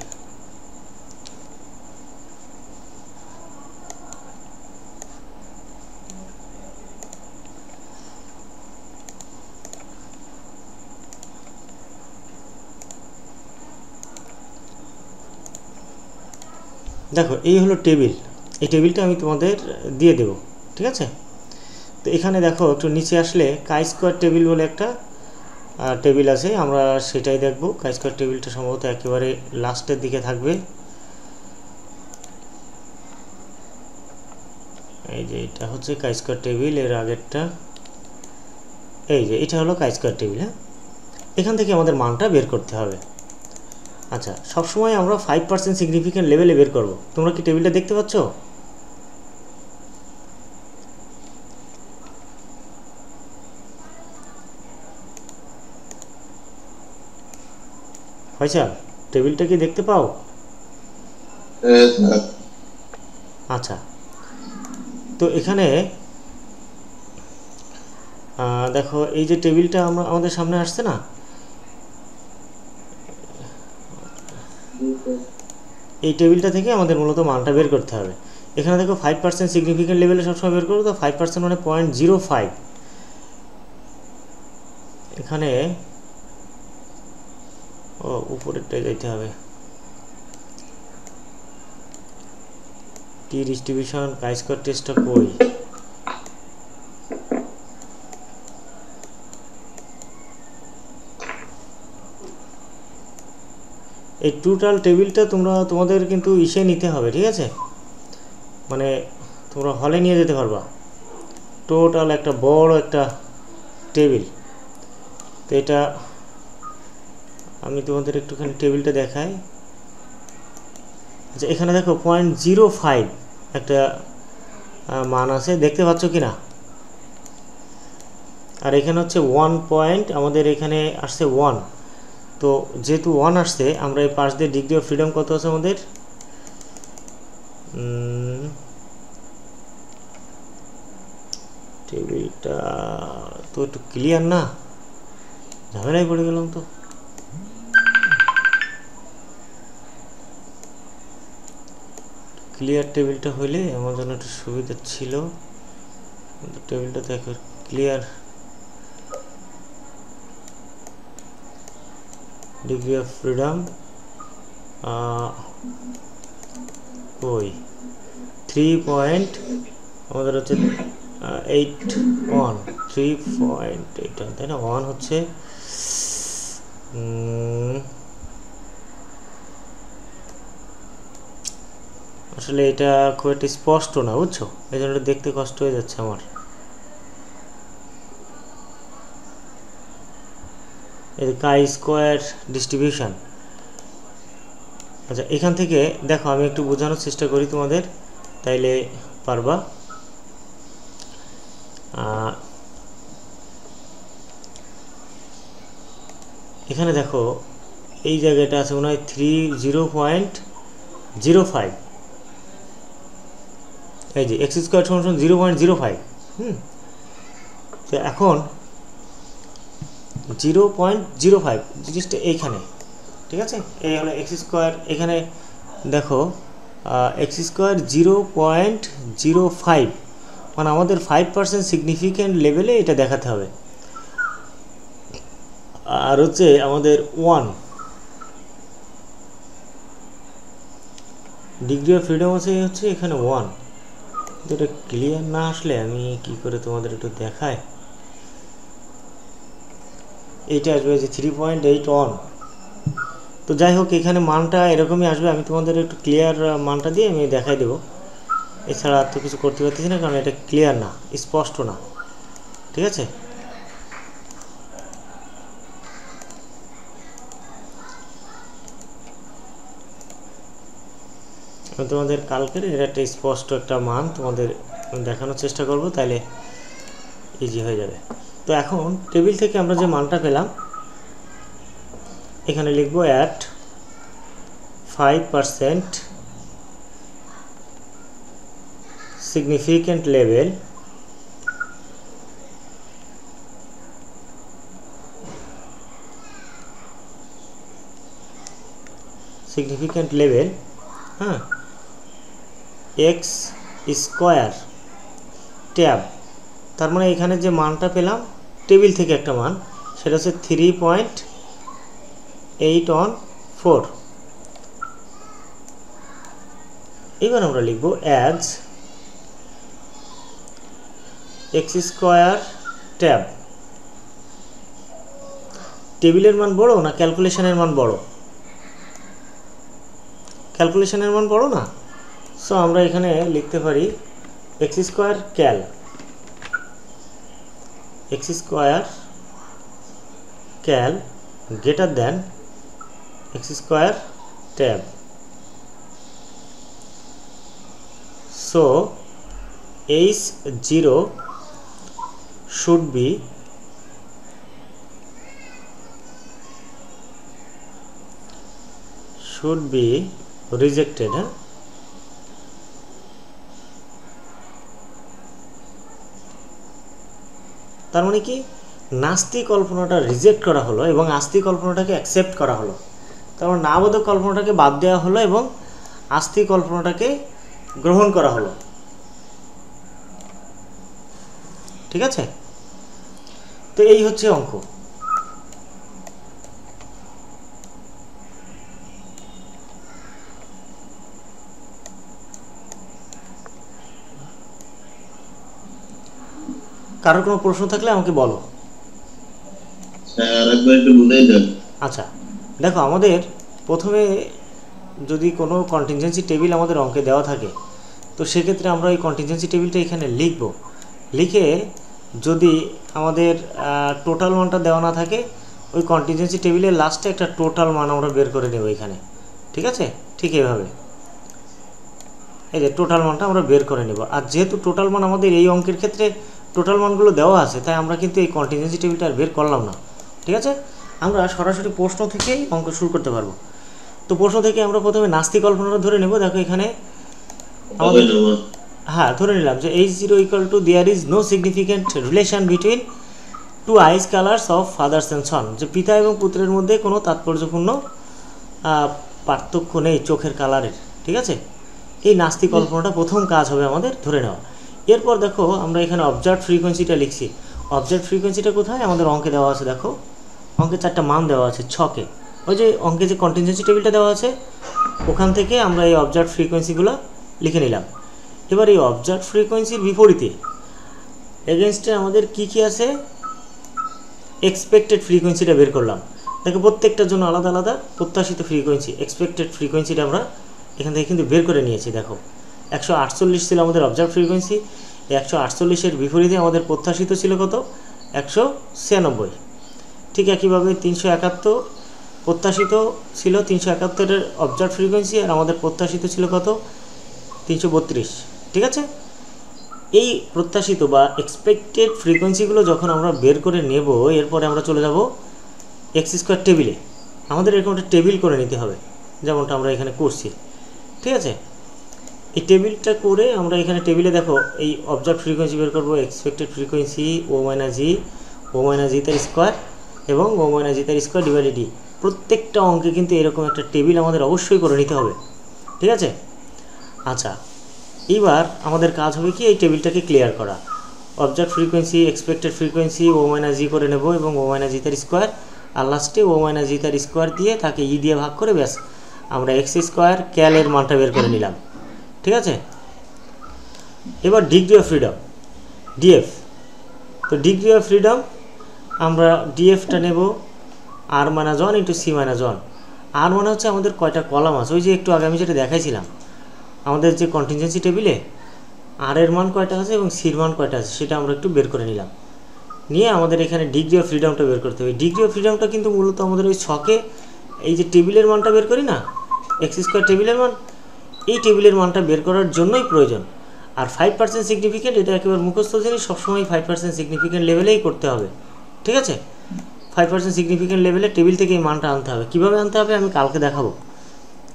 দেখো এই হলো টেবিল। এই টেবিলটা আমি তোমাদের দিয়ে দেব, ঠিক আছে? তো এখানে দেখো একটু নিচে আসলে কাই স্কোয়ার টেবিল বলে একটা টেবিল আছে, আমরা সেটাই দেখব। কাই স্কোয়ার টেবিলটা সম্ভবত একেবারে লাস্টের দিকে থাকবে। এই যে এটা হচ্ছে কাই স্কোয়ার টেবিল, এর আগেরটা এই যে এটা হলো কাই স্কোয়ার টেবিল। হ্যাঁ, এখান থেকে আমাদের মানটা বের করতে হবে। আচ্ছা, সবসময় আমরা 5% সিগনিফিক্যান্ট লেভেলে বের করব। তোমরা কি টেবিলটা দেখতে পাচ্ছ? ফয়সাল, টেবিলটা কি দেখতে পাও? আচ্ছা, তো এখানে দেখো এই যে টেবিলটা আমাদের সামনে আসছে না, এই টেবিলটা থেকে আমাদের মূলত মানটা বের করতে হবে। এখানে দেখো 5% সিগনিফিক্যান্ট লেভেলে সবসময় বের করবো, তো 5% মানে 0.05। এখানে ও উপরেরটায় যেতে হবে। টি ডিস্ট্রিবিউশন কাই স্কয়ার টেস্টটা কই? এই টোটাল টেবিলটা তোমাদের কিন্তু ইসে নিতে হবে, ঠিক আছে? মানে তোমরা হলে নিয়ে যেতে পারবা টোটাল একটা বড় একটা টেবিল। তো এটা আমি তোমাদের একটুখানি টেবিলটা দেখাই। আচ্ছা, এখানে দেখো 0.05 একটা মান আছে, দেখতে পাচ্ছ কি না? আর এখানে হচ্ছে 1 পয়েন্ট, আমাদের এখানে আসছে 1। তো যেহেতু 1 আসছে, আমরা এই পাশ দিয়ে ডিগ্রি অফ ফ্রিডম কত আছে আমাদের? টেবিলটা তো একটু ক্লিয়ার না, ঝামেলায় পড়ে গেলাম। তো ক্লিয়ার টেবিলটা হইলে আমার জন্য একটু সুবিধা ছিল। টেবিলটা দেখো ক্লিয়ার, ডিগ্রি অফ ফ্রিডম ওই 3 পয়েন্ট আমাদের হচ্ছে 8.1, 3.8, তাই না? 1 হচ্ছে আসলে এটা খুব একটা স্পষ্ট না, বুঝছো? এই জন্য দেখতে কষ্ট হয়ে যাচ্ছে আমার। এই কাই স্কোয়ার ডিস্ট্রিবিউশন। আচ্ছা, এখান থেকে দেখো আমি একটু বোঝানোর চেষ্টা করি তোমাদের, তাইলে পারবা। এখানে দেখো এই জায়গাটা আছে মনে হয় 30.05, এই যে এক্স স্কোয়ার সমান 0.05। তো এখন 0.05 জিনিসটা এইখানে, ঠিক আছে, এই হলো এক্স স্কোয়ার। এখানে দেখো এক্স স্কোয়ার 0.05, মানে আমাদের 5% সিগনিফিক্যান্ট লেভেলে এটা দেখাতে হবে। আর হচ্ছে আমাদের 1 ডিগ্রি অফ ফ্রিডম আছে হচ্ছে এখানে 1। এটা ক্লিয়ার না আসলে আমি কি করে তোমাদের একটু দেখাই। এইটা আসবে যে 3.81। তো যাই হোক এখানে মানটা এরকমই আসবে, আমি তোমাদের একটু ক্লিয়ার মানটা দিয়ে আমি দেখাই দেবো। এছাড়া আর তো কিছু করতে পারতেছি না, কারণ এটা ক্লিয়ার না, স্পষ্ট না, ঠিক আছে। আমি তোমাদের কালকের এর একটা স্পষ্ট একটা মান তোমাদের দেখানোর চেষ্টা করব, তাহলে ইজি হয়ে যাবে। তো এখন টেবিল থেকে আমরা যে মানটা পেলাম এখানে লিখবো অ্যাট 5% significant level হ্যাঁ এক্স স্কোয়ার ট্যাব, তার মানে এখানে যে মানটা পেলাম টেবিল থেকে একটা মান, সেটা হচ্ছে 3.814। এবার আমরা লিখব অ্যাজ এক্স স্কোয়ার ট্যাব। টেবিলের মান বড় না ক্যালকুলেশনের মান বড়? ক্যালকুলেশনের মান বড় না? সো আমরা এখানে লিখতে পারি x square cal, x square cal greater than x square tab. So H0 should be rejected, হ্যাঁ। তার মানে কি নাস্তিক কল্পনাটা রিজেক্ট করা হলো এবং আস্তিক কল্পনাটাকে অ্যাকসেপ্ট করা হলো। তার মানে নাবোধক কল্পনাটাকে বাদ দেওয়া হলো এবং আস্তিক কল্পনাটাকে গ্রহণ করা হলো, ঠিক আছে। তো এই হচ্ছে অঙ্ক। কারোর কোনো প্রশ্ন থাকলে আমাকে বলো। আচ্ছা দেখো, আমাদের প্রথমে যদি কোনো কন্টিনজেন্সি টেবিল আমাদের অঙ্কে দেওয়া থাকে, তো সেক্ষেত্রে আমরা ওই কন্টিনজেন্সি টেবিলটা এখানে লিখব। লিখে যদি আমাদের টোটাল মানটা দেওয়া না থাকে, ওই কন্টিনজেন্সি টেবিলের লাস্টে একটা টোটাল মান আমরা বের করে নেব এখানে, ঠিক আছে। ঠিক এইভাবে এই যে টোটাল মানটা আমরা বের করে নেব। আর যেহেতু টোটাল মান আমাদের এই অঙ্কের ক্ষেত্রে টোটাল মানগুলো দেওয়া আছে, তাই আমরা কিন্তু এই কন্টিনজেন্সি টেবিলটা আর বের করলাম না, ঠিক আছে। আমরা সরাসরি প্রশ্ন থেকেই অঙ্ক শুরু করতে পারবো। তো প্রশ্ন থেকে আমরা প্রথমে নাস্তিক কল্পনাটা ধরে নেব। দেখো এখানে আমাদের হ্যাঁ ধরে নিলাম যে H0 equal to there is no significant relation between two eyes colors of fathers and son, যে পিতা এবং পুত্রের মধ্যে কোনো তাৎপর্যপূর্ণ পার্থক্য নেই চোখের কালারের, ঠিক আছে। এই নাস্তিক কল্পনাটা প্রথম কাজ হবে আমাদের ধরে নেওয়া। এরপর দেখো আমরা এখানে অবজার্ভ ফ্রিকোয়েন্সিটা লিখছি। অবজার্ভ ফ্রিকোয়েন্সিটা কোথায়? আমাদের অঙ্কে দেওয়া আছে। দেখো অঙ্কে 4টা মান দেওয়া আছে ছকে, ওই যে অঙ্কে যে কন্টিনজেন্সি টেবিলটা দেওয়া আছে ওখান থেকে আমরা এই অবজার্ভ ফ্রিকোয়েন্সিগুলো লিখে নিলাম। এবার এই অবজার্ভ ফ্রিকোয়েন্সির বিপরীতে এগেনস্টে আমাদের কি কি আছে, এক্সপেক্টেড ফ্রিকোয়েন্সিটা বের করলাম। দেখো প্রত্যেকটার জন্য আলাদা আলাদা প্রত্যাশিত ফ্রিকোয়েন্সি, এক্সপেক্টেড ফ্রিকোয়েন্সিটা আমরা এখান থেকে কিন্তু বের করে নিয়েছি। দেখো 148 ছিল আমাদের অবজার্ভ ফ্রিকোয়েন্সি, এই 148-এর বিপরীতে আমাদের প্রত্যাশিত ছিল কত? 196। ঠিক একইভাবে 371 প্রত্যাশিত ছিল, 371-এর অবজার্ভ ফ্রিকোয়েন্সি, আর আমাদের প্রত্যাশিত ছিল কত? 332, ঠিক আছে। এই প্রত্যাশিত বা এক্সপেক্টেড ফ্রিকোয়েন্সিগুলো যখন আমরা বের করে নেব, এরপরে আমরা চলে যাব এক্স স্কোয়ার টেবিলে আমাদের এরকম একটা টেবিল করে নিতে হবে, যেমনটা আমরা এখানে করছি। ঠিক আছে, এই টেবিলটা করে আমরা এখানে টেবিলে দেখো এই অবজার্ভ ফ্রিকোয়েন্সি বের করবো, এক্সপেক্টেড ফ্রিকোয়েন্সি ও মাইনাস জি তার স্কোয়ার এবং ও মাইনাস জি তার স্কোয়ার ডিভাইডেড ডি। প্রত্যেকটা অঙ্কে কিন্তু এরকম একটা টেবিল আমাদের অবশ্যই করে নিতে হবে। ঠিক আছে, আচ্ছা এবার আমাদের কাজ হবে কি এই টেবিলটাকে ক্লিয়ার করা। অবজার্ভ ফ্রিকোয়েন্সি, এক্সপেক্টেড ফ্রিকোয়েন্সি ও মাইনাস জি করে নেব এবং ও মাইনাস জি তার স্কোয়ার, আর লাস্টে ও মাইনাস জি তার স্কোয়ার দিয়ে তাকে ই দিয়ে ভাগ করে ব্যাস আমরা এক্স স্কোয়ার ক্যালের মানটা বের করে নিলাম। ঠিক আছে, এবার ডিগ্রি অফ ফ্রিডম ডিএফ। তো ডিগ্রি অফ ফ্রিডম আমরা ডিএফটা নেব R minus one into C minus one. R মানে হচ্ছে আমাদের কয়টা কলাম আছে, ওই যে একটু আগে আমি যেটা দেখাইছিলাম আমাদের যে কন্টিনজেন্সি টেবিলে আর এর মান কয়টা আছে এবং সির মান কয়টা আছে সেটা আমরা একটু বের করে নিলাম। নিয়ে আমাদের এখানে ডিগ্রি অফ ফ্রিডমটা বের করতে হবে। ডিগ্রি অফ ফ্রিডমটা কিন্তু মূলত আমাদের ওই ছকে এই যে টেবিলের মানটা বের করি না, এক্স স্কোয়ার টেবিলের মান, এই টেবিলের মানটা বের করার জন্যই প্রয়োজন। আর 5% সিগনিফিকেন্ট এটা একেবারে মুখস্থ জিনিস, সবসময় 5% সিগনিফিকেন্ট লেভেলেই করতে হবে। ঠিক আছে, 5% সিগনিফিকেন্ট লেভেলে টেবিল থেকে এই মানটা আনতে হবে। কীভাবে আনতে হবে আমি কালকে দেখাবো,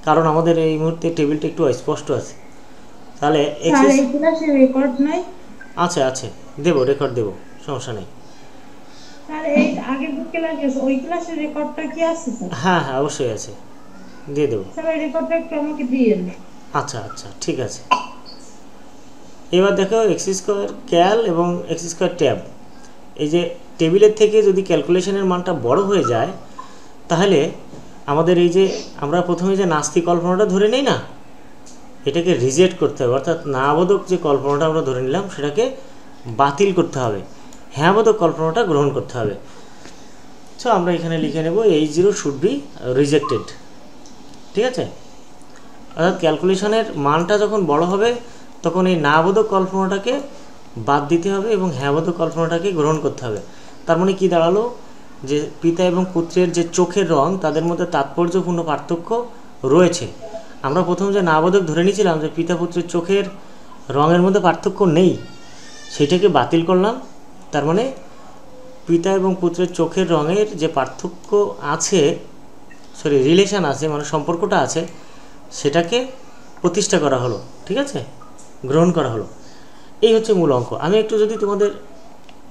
কারণ আমাদের এই মুহূর্তে টেবিলটা একটু অস্পষ্ট আছে। তাহলে রেকর্ড নাই আছে আছে দেবো, রেকর্ড দেবো, সমস্যা নেই। স্যার এই আগের ক্লাসে ওই ক্লাসের রেকর্ডটা কি আছে স্যার? হ্যাঁ হ্যাঁ অবশ্যই আছে, দিয়ে দেবো। স্যার ওই রেকর্ডটা একটু আমাকে দিয়েন। আচ্ছা আচ্ছা ঠিক আছে। এবার দেখো এক্স স্কোয়ার ক্যাল এবং এক্স স্কোয়ার ট্যাব, এই যে টেবিলের থেকে যদি ক্যালকুলেশনের মানটা বড় হয়ে যায় তাহলে আমাদের এই যে আমরা প্রথমে যে নাস্তিক কল্পনাটা ধরে নেই না, এটাকে রিজেক্ট করতে হবে, অর্থাৎ না বোধক যে কল্পনাটা আমরা ধরে নিলাম সেটাকে বাতিল করতে হবে, হ্যাঁ বোধক কল্পনাটা গ্রহণ করতে হবে। সো আমরা এখানে লিখে নেব H0 শুড বি রিজেক্টেড। ঠিক আছে, অর্থাৎ ক্যালকুলেশনের মানটা যখন বড় হবে তখন এই না বোধক কল্পনাটাকে বাদ দিতে হবে এবং হ্যাঁ বোধক কল্পনাটাকে গ্রহণ করতে হবে। তার মানে কি দাঁড়ালো, যে পিতা এবং পুত্রের যে চোখের রং তাদের মধ্যে তাৎপর্যপূর্ণ পার্থক্য রয়েছে। আমরা প্রথম যে না বোধক ধরে নিয়েছিলাম যে পিতা পুত্রের চোখের রঙের মধ্যে পার্থক্য নেই, সেটাকে বাতিল করলাম। তার মানে পিতা এবং পুত্রের চোখের রঙের যে পার্থক্য আছে, রিলেশন আছে, মানে সম্পর্কটা আছে, সেটাকে প্রতিষ্ঠা করা হলো। ঠিক আছে, গ্রহণ করা হলো। এই হচ্ছে মূল অঙ্ক। আমি একটু যদি তোমাদের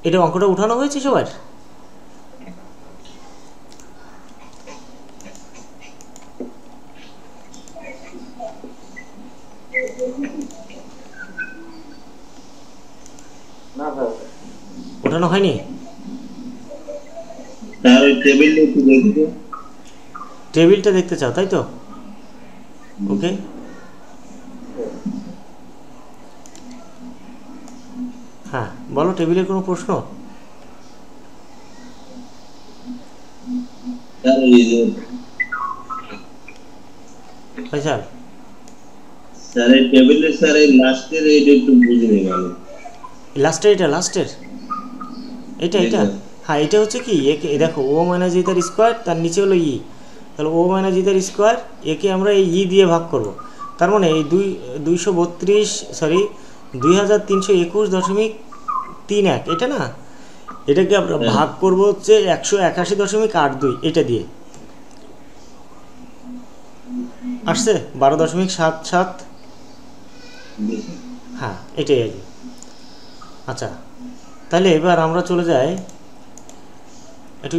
এটা অঙ্কটা উঠানো হয়েছে সবার, উঠানো হয়নি? টেবিলটা দেখতে চাও তাই তো? ওকে, হ্যাঁ বলো, টেবিলের কোনো প্রশ্ন? স্যার স্যার এই টেবিলে স্যার এই লাস্টের এইটা একটু বুঝিনি ভালো। লাস্টের এটা হ্যাঁ, এটা হচ্ছে কি দেখো ও মাইনাস জি তার স্কোয়ার, তার নিচে হলো ই, তাহলে ও মাইনাস জি তার স্কোয়ার, একে আমরা এই ই দিয়ে ভাগ করব। তার মানে এই 2321.31 এটা না, এটাকে আমরা ভাগ করব হচ্ছে 181.82 এটা দিয়ে, আসছে 12.77। হ্যাঁ এটাই আর কি। আচ্ছা তাহলে এবার আমরা চলে যাই একটু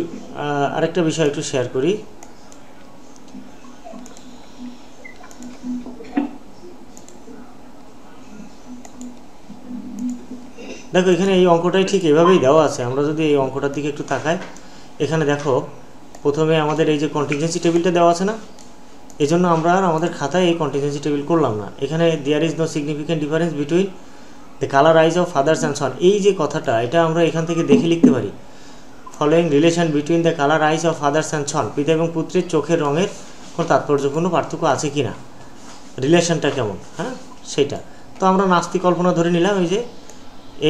আরেকটা বিষয় একটু শেয়ার করি। দেখো এখানে এই অঙ্কটাই ঠিক এভাবেই দেওয়া আছে। আমরা যদি এই অঙ্কটার দিকে একটু তাকাই, এখানে দেখো প্রথমে আমাদের এই যে কন্টিনজেন্সি টেবিলটা দেওয়া আছে না, এই জন্য আমরা আর আমাদের খাতায় এই কন্টিনজেন্সি টেবিল করলাম না। এখানে there is no significant difference between the colour eyes of fathers and son, এই যে কথাটা এটা আমরা এখান থেকে দেখে লিখতে পারি। Following relation between the colour eyes of fathers and son, পিতা এবং পুত্রের চোখের রঙের কোনো তাৎপর্যপূর্ণ পার্থক্য আছে কি না, রিলেশনটা কেমন, হ্যাঁ সেইটা। তো আমরা নাস্তিক কল্পনা ধরে নিলাম, এই যে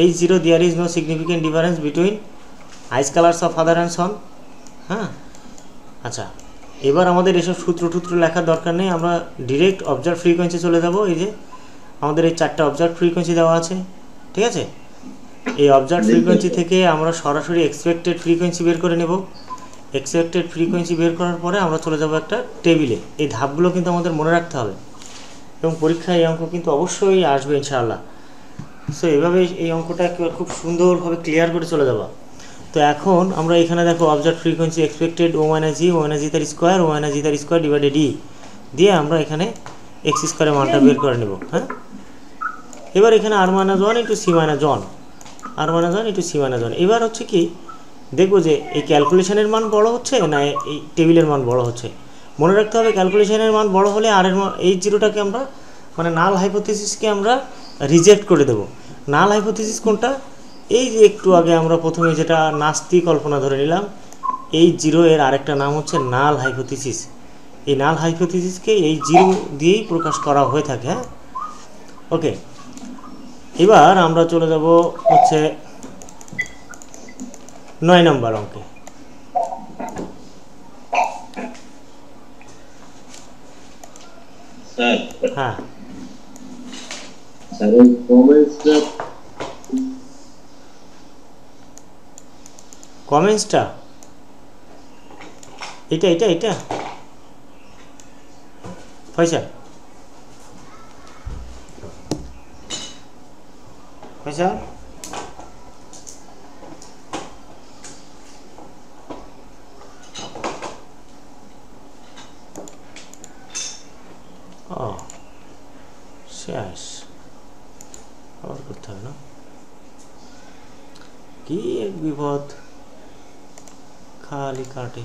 H0 there is no significant difference between eyes colours of father and son. হ্যাঁ আচ্ছা, এবার আমাদের এসব সূত্র লেখার দরকার নেই, আমরা ডিরেক্ট অবজার্ভ ফ্রিকোয়েন্সি চলে যাব। এই যে আমাদের এই 4টা অবজার্ভ ফ্রিকোয়েন্সি দেওয়া আছে, ঠিক আছে। এই অবজার্ভ ফ্রিকোয়েন্সি থেকে আমরা সরাসরি এক্সপেক্টেড ফ্রিকোয়েন্সি বের করে নেব এক্সপেক্টেড ফ্রিকোয়েন্সি বের করার পরে আমরা চলে যাব একটা টেবিলে। এই ধাপগুলো কিন্তু আমাদের মনে রাখতে হবে এবং পরীক্ষায় এই অঙ্ক কিন্তু অবশ্যই আসবে ইনশাআল্লাহ। সো এইভাবে এই অঙ্কটা খুব সুন্দরভাবে ক্লিয়ার করে চলে যাবো। তো এখন আমরা এখানে দেখো অবজার্ভ ফ্রিকোয়েন্সি এক্সপেক্টেড ও মাইনাস জি তার স্কোয়ার ডিভাইডেড ই দিয়ে আমরা এখানে এক্স স্কোয়ারের মানটা বের করে নেব। হ্যাঁ, এবার এখানে R minus one into C minus one, R minus one into C minus one. এবার হচ্ছে কি দেখবো যে এই ক্যালকুলেশনের মান বড় হচ্ছে না এই টেবিলের মান বড় হচ্ছে। মনে রাখতে হবে ক্যালকুলেশনের মান বড় হলে আর এর মান এই জিরোটাকে আমরা মানে নাল হাইপোথিসিসকে আমরা রিজেক্ট করে দেব। নাল হাইপোথিসিস কোনটা? এই যে একটু আগে আমরা প্রথমে যেটা নাস্তিক কল্পনা ধরে নিলাম, এই জিরো এর আরেকটা নাম হচ্ছে নাল হাইপোথিসিস। এই নাল হাইপোথিসিসকে এই জিরো দিয়েই প্রকাশ করা হয়ে থাকে। হ্যাঁ, ওকে। এবার আমরা চলে যাব হচ্ছে 9 নম্বর অঙ্কে। স্যার হ্যাঁ, স্যার এই কমেন্টসটা এটা ফয়সাল ও শেষ, আবার করতে হবে না? কি এক বিপদ, খালি কাটে।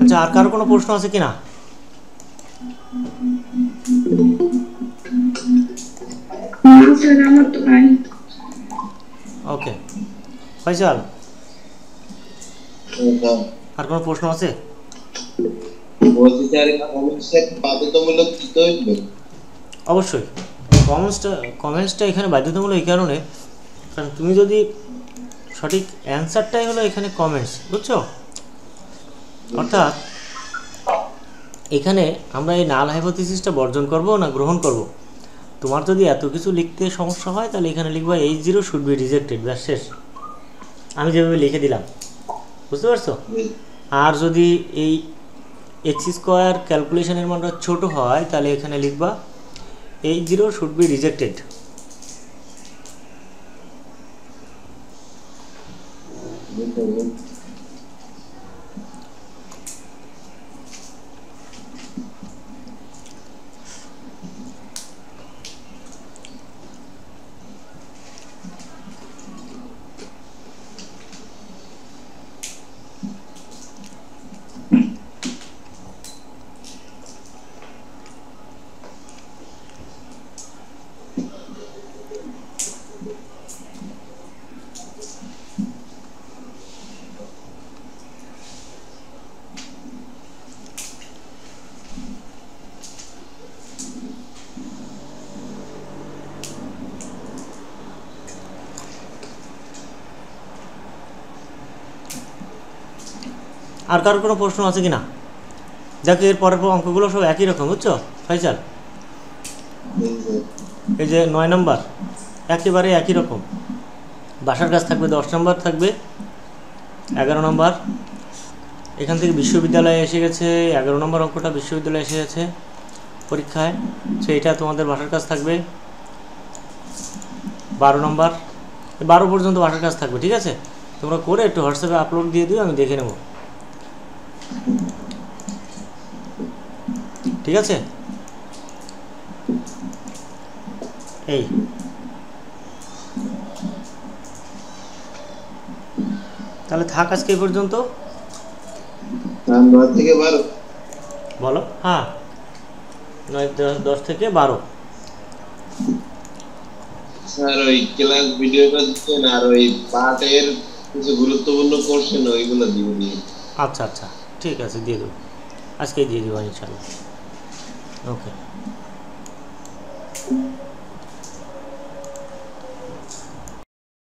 আচ্ছা, আর কারো কোনো প্রশ্ন আছে কিনা? ওকে ফয়সাল, আর কোনো প্রশ্ন আছে? অবশ্যই কমেন্টসটা এখানে বাধ্যতামূলক এই কারণে, কারণ তুমি যদি সঠিক অ্যান্সারটাই হলো এখানে কমেন্টস, বুঝছো? অর্থাৎ এখানে আমরা এই নাল হাইপোথিসিসটা বর্জন করব না গ্রহণ করব। তোমার যদি এত কিছু লিখতে সমস্যা হয় তাহলে এখানে লিখবা H0 শুড বি রিজেক্টেড, ব্যাস শেষ। আমি যেভাবে লিখে দিলাম, বুঝতে পারছো? আর যদি এই এক্স স্কোয়ার ক্যালকুলেশনের মানটা ছোট হয় তাহলে এখানে লিখবা H0 শুড বি রিজেক্টেড। আর কারোর কোনো প্রশ্ন আছে কি না? দেখো এর পরের অঙ্কগুলো সব একই রকম, বুঝছো ফাইসাল? এই যে 9 নম্বর একেবারে একই রকম। বাসার কাজ থাকবে 10 নম্বর, থাকবে 11 নম্বর। এখান থেকে বিশ্ববিদ্যালয়ে এসে গেছে 11 নম্বর অঙ্কটা, বিশ্ববিদ্যালয়ে এসে গেছে পরীক্ষায়। সো এটা তোমাদের বাসার কাজ থাকবে 12 নম্বর। 12 পর্যন্ত বাসার কাজ থাকবে, ঠিক আছে? তোমরা করে একটু হোয়াটসঅ্যাপে আপলোড দিয়ে দিও, আমি দেখে নেব, ঠিক আছে? এই তাহলে থাক আজকে এই পর্যন্ত। 9 থেকে 12 বলো। হ্যাঁ 9 10 থেকে 12। স্যার ওই ক্লাস ভিডিওটা দিচ্ছেন আর ওই পার্টের কিছু গুরুত্বপূর্ণ কোশ্চেন ওইগুলো দিবেন। আচ্ছা আচ্ছা ঠিক আছে, দিয়ে দেবো, আজকেই দিয়ে দেবো ইনশাল্লাহ। ওকে।